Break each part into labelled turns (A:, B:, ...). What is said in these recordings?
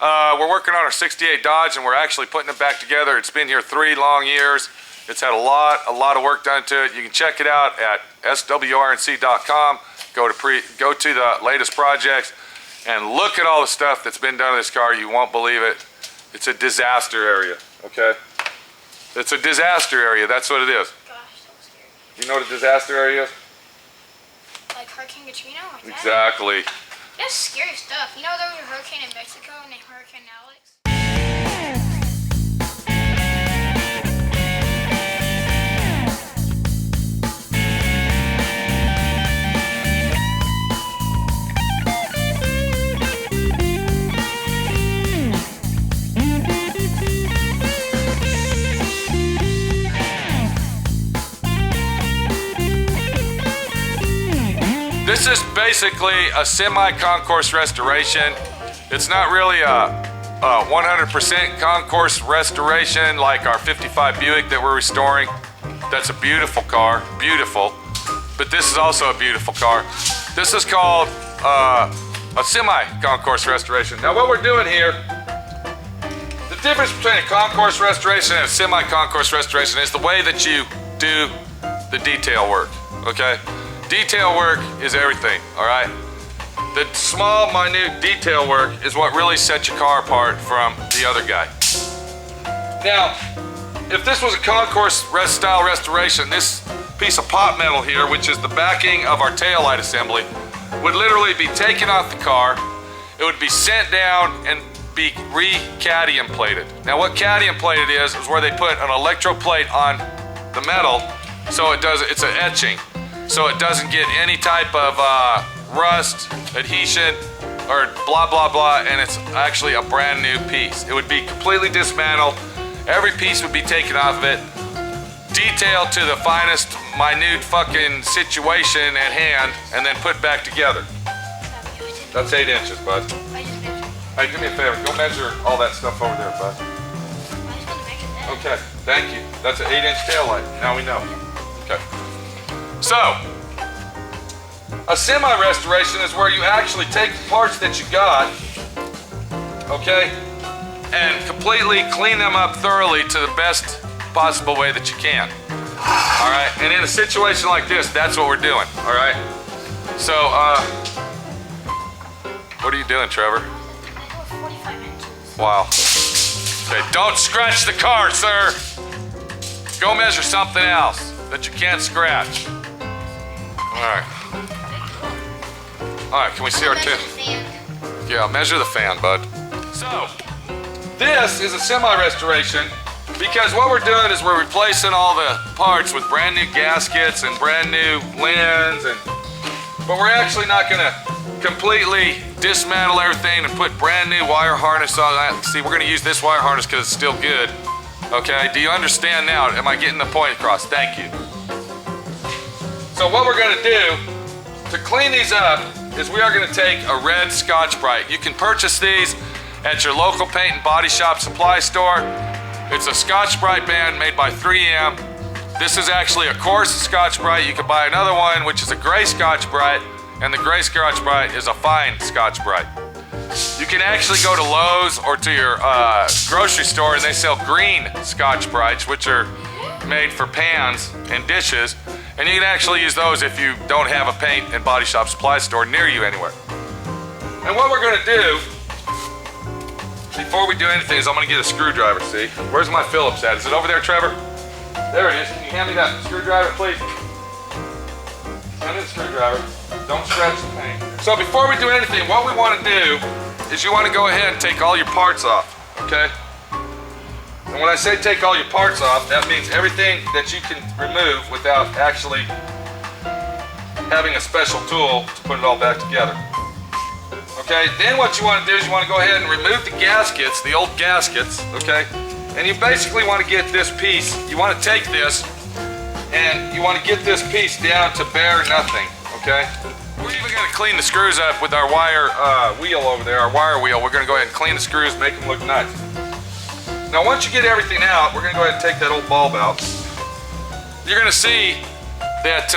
A: We're working on our 68 Dodge and we're actually putting it back together. It's been here 3 long years. It's had a lot of work done to it. You can check it out at swrnc.com. Go to the latest projects and look at all the stuff that's been done to this car. You won't believe it. It's a disaster area, okay? It's a disaster area, that's what it is.
B: Gosh, so scary.
A: You know what a disaster area is?
B: Like Hurricane Katrina? Like that?
A: Exactly.
B: That's scary stuff. You know there was a hurricane in Mexico named Hurricane Alex?
A: This is basically a semi-concourse restoration. It's not really a 100% concourse restoration like our 55 Buick that we're restoring. That's a beautiful car, beautiful. But this is also a beautiful car. This is called a semi-concourse restoration. Now what we're doing here, the difference between a concourse restoration and a semi-concourse restoration is the way that you do the detail work, okay? Detail work is everything, all right? The small, minute detail work is what really sets your car apart from the other guy. Now, if this was a concourse style restoration, this piece of pot metal here, which is the backing of our taillight assembly, would literally be taken off the car. It would be sent down and be re-cadmium plated. Now what cadmium plated is where they put an electroplate on the metal, so it's an etching. So it doesn't get any type of rust, adhesion, or blah, blah, blah, and it's actually a brand new piece. It would be completely dismantled. Every piece would be taken off of it, detailed to the finest, minute fucking situation at hand, and then put back together. That's 8 inches, bud. Hey, do me a favor, go measure all that stuff over there, bud. Okay, thank you. That's an 8-inch taillight. Now we know. Okay. So, a semi-restoration is where you actually take the parts that you got, okay, and completely clean them up thoroughly to the best possible way that you can. All right, and in a situation like this, that's what we're doing, all right? So, what are you doing, Trevor?
B: 45 inches.
A: Wow. Okay, don't scratch the car, sir. Go measure something else that you can't scratch. All right. All right, can we see our tip? Yeah, measure the fan, bud. So, this is a semi-restoration because what we're doing is we're replacing all the parts with brand new gaskets and brand new lens, but we're actually not gonna completely dismantle everything and put brand new wire harness on that. See, we're gonna use this wire harness because it's still good. Okay, do you understand now? Am I getting the point across? Thank you. So what we're gonna do to clean these up is we are gonna take a red Scotch-Brite. You can purchase these at your local paint and body shop supply store. It's a Scotch-Brite band made by 3M. This is actually a coarse Scotch-Brite. You can buy another one, which is a gray Scotch-Brite, and the gray Scotch-Brite is a fine Scotch-Brite. You can actually go to Lowe's or to your grocery store and they sell green Scotch-Brites, which are made for pans and dishes. And you can actually use those if you don't have a paint and body shop supply store near you anywhere. And what we're gonna do, before we do anything, is I'm gonna get a screwdriver, see? Where's my Phillips at? Is it over there, Trevor? There it is. Can you hand me that screwdriver, please? Hand me the screwdriver. Don't scratch the paint. So before we do anything, what we wanna do is you wanna go ahead and take all your parts off, okay? And when I say take all your parts off, that means everything that you can remove without actually having a special tool to put it all back together. Okay, then what you want to do is you want to go ahead and remove the gaskets, the old gaskets, okay? And you basically want to get this piece, you want to take this and you want to get this piece down to bare nothing, okay? We're even going to clean the screws up with our wire wheel over there, our wire wheel. We're going to go ahead and clean the screws, make them look nice. Now once you get everything out, we're going to go ahead and take that old bulb out. You're going to see that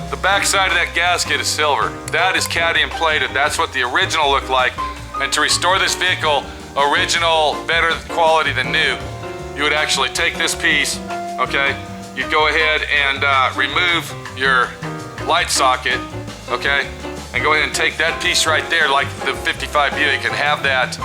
A: the back side of that gasket is silver. That is cadmium plated. That's what the original looked like. And to restore this vehicle original, better quality than new, you would actually take this piece, okay? You'd go ahead and remove your light socket, okay? And go ahead and take that piece right there, like the 55 Buick, and have that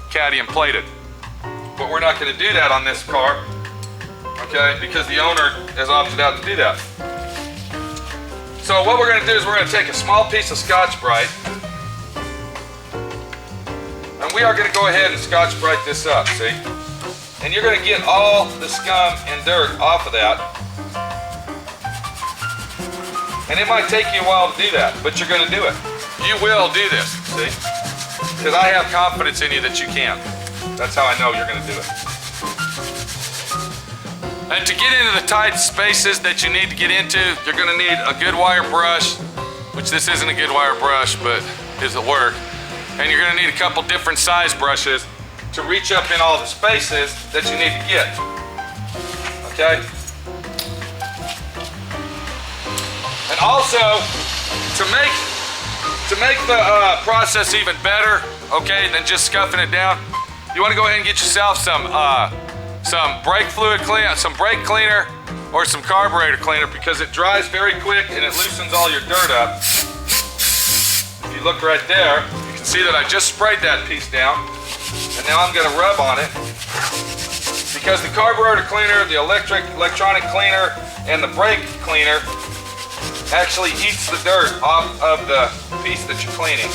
A: cadmium plated. But we're not going to do that on this car, okay? Because the owner has opted out to do that. So what we're going to do is we're going to take a small piece of Scotch-Brite, and we are going to go ahead and Scotch-Brite this up, see? And you're going to get all the scum and dirt off of that. And it might take you a while to do that, but you're going to do it. You will do this, see? Because I have confidence in you that you can. That's how I know you're going to do it. And to get into the tight spaces that you need to get into, you're going to need a good wire brush, which this isn't a good wire brush, but it'll work. And you're going to need a couple different size brushes to reach up in all the spaces that you need to get. Okay? And also, to make the process even better, okay, than just scuffing it down, you want to go ahead and get yourself some brake fluid cleaner, some brake cleaner, or some carburetor cleaner, because it dries very quick and it loosens all your dirt up. If you look right there, you can see that I just sprayed that piece down, and now I'm going to rub on it, because the carburetor cleaner, the electronic cleaner, and the brake cleaner actually eats the dirt off of the piece that you're cleaning.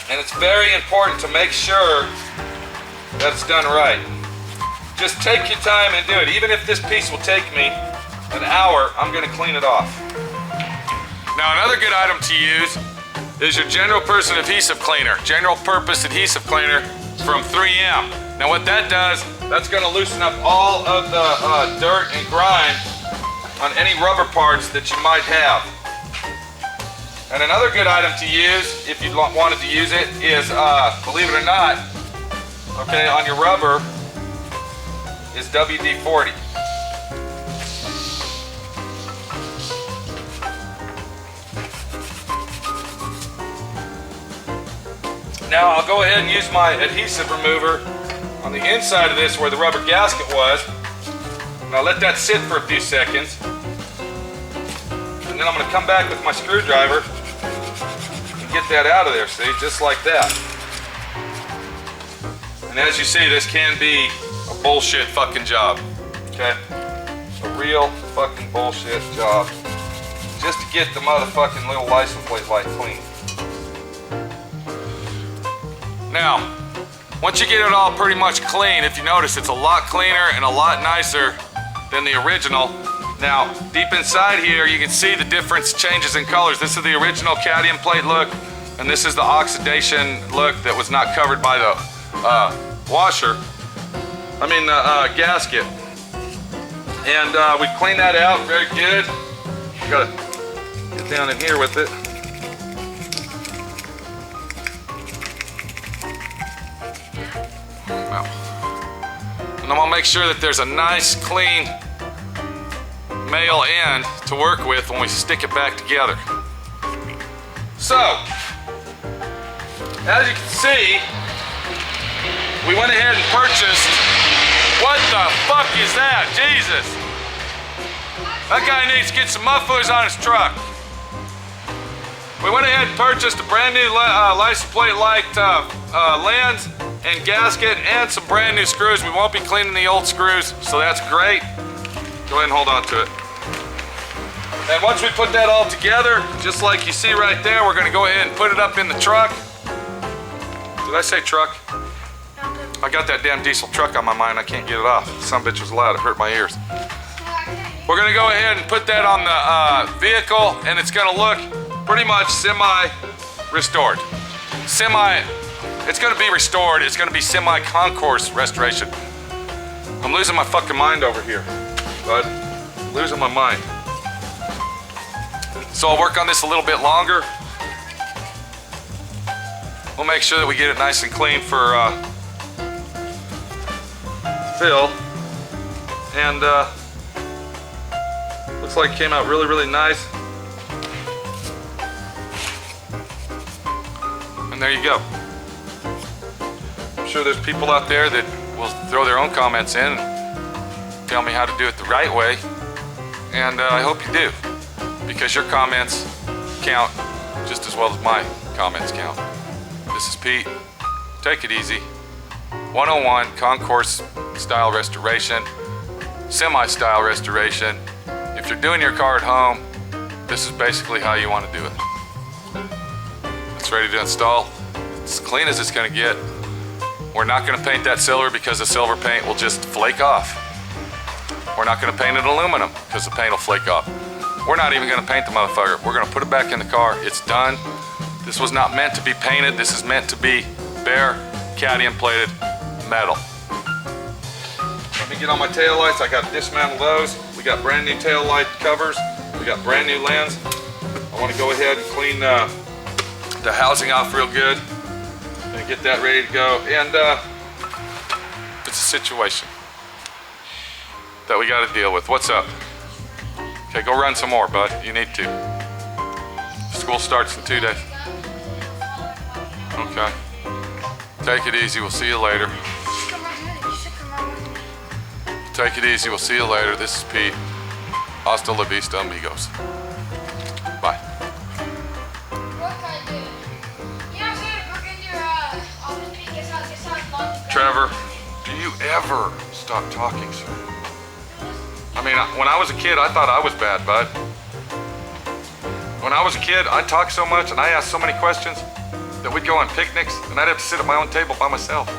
A: And it's very important to make sure that it's done right. Just take your time and do it. Even if this piece will take me an hour, I'm going to clean it off. Now, another good item to use is your general purpose adhesive cleaner. General purpose adhesive cleaner from 3M. Now what that does, that's going to loosen up all of the dirt and grime on any rubber parts that you might have. And another good item to use, if you wanted to use it, is, believe it or not, okay, on your rubber, is WD-40. Now I'll go ahead and use my adhesive remover on the inside of this where the rubber gasket was. And I'll let that sit for a few seconds. And then I'm going to come back with my screwdriver and get that out of there, see, just like that. And as you see, this can be a bullshit fucking job, okay? A real fucking bullshit job. Just to get the motherfucking little license plate light clean. Now, once you get it all pretty much clean, if you notice, it's a lot cleaner and a lot nicer than the original. Now, deep inside here, you can see the difference changes in colors. This is the original cadmium plate look, and this is the oxidation look that was not covered by the gasket. And we cleaned that out very good. Gotta get down in here with it. And I'm gonna make sure that there's a nice, clean male end to work with when we stick it back together. So, as you can see, we went ahead and purchased, what the fuck is that? Jesus! That guy needs to get some mufflers on his truck. We went ahead and purchased a brand new license plate light lens and gasket and some brand new screws. We won't be cleaning the old screws, so that's great. Go ahead and hold on to it. And once we put that all together, just like you see right there, we're gonna go ahead and put it up in the truck. Did I say truck? I got that damn diesel truck on my mind, I can't get it off. Some bitch was loud, it hurt my ears. We're gonna go ahead and put that on the vehicle, and it's gonna look pretty much semi-restored. It's gonna be restored, it's gonna be semi-concourse restoration. I'm losing my fucking mind over here, bud. Losing my mind. So I'll work on this a little bit longer. We'll make sure that we get it nice and clean for Phil. And looks like it came out really, really nice. And there you go. I'm sure there's people out there that will throw their own comments in and tell me how to do it the right way. And I hope you do, because your comments count just as well as my comments count. This is Pete. Take it easy. 101 concourse style restoration, semi-style restoration. If you're doing your car at home, this is basically how you want to do it. It's ready to install. It's as clean as it's going to get. We're not going to paint that silver because the silver paint will just flake off. We're not going to paint it aluminum because the paint will flake off. We're not even going to paint the motherfucker. We're going to put it back in the car. It's done. This was not meant to be painted. This is meant to be bare cadmium plated metal. Let me get on my taillights. I got to dismantle those. We got brand new taillight covers. We got brand new lens. I want to go ahead and clean the housing off real good and get that ready to go. And it's a situation that we got to deal with. What's up? Okay, go run some more, bud. You need to. School starts in 2 days. Okay. Take it easy. We'll see you later. Take it easy. We'll see you later. This is Pete. Hasta la vista, amigos. Bye. Trevor, do you ever stop talking, sir? I mean, when I was a kid, I thought I was bad, bud. When I was a kid, I talked so much and I asked so many questions that we'd go on picnics and I'd have to sit at my own table by myself.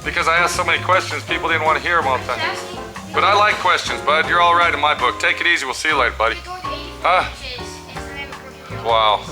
A: Because I asked so many questions, people didn't want to hear them all the time. But I like questions, bud. You're all right in my book. Take it easy. We'll see you later, buddy. Huh? Wow.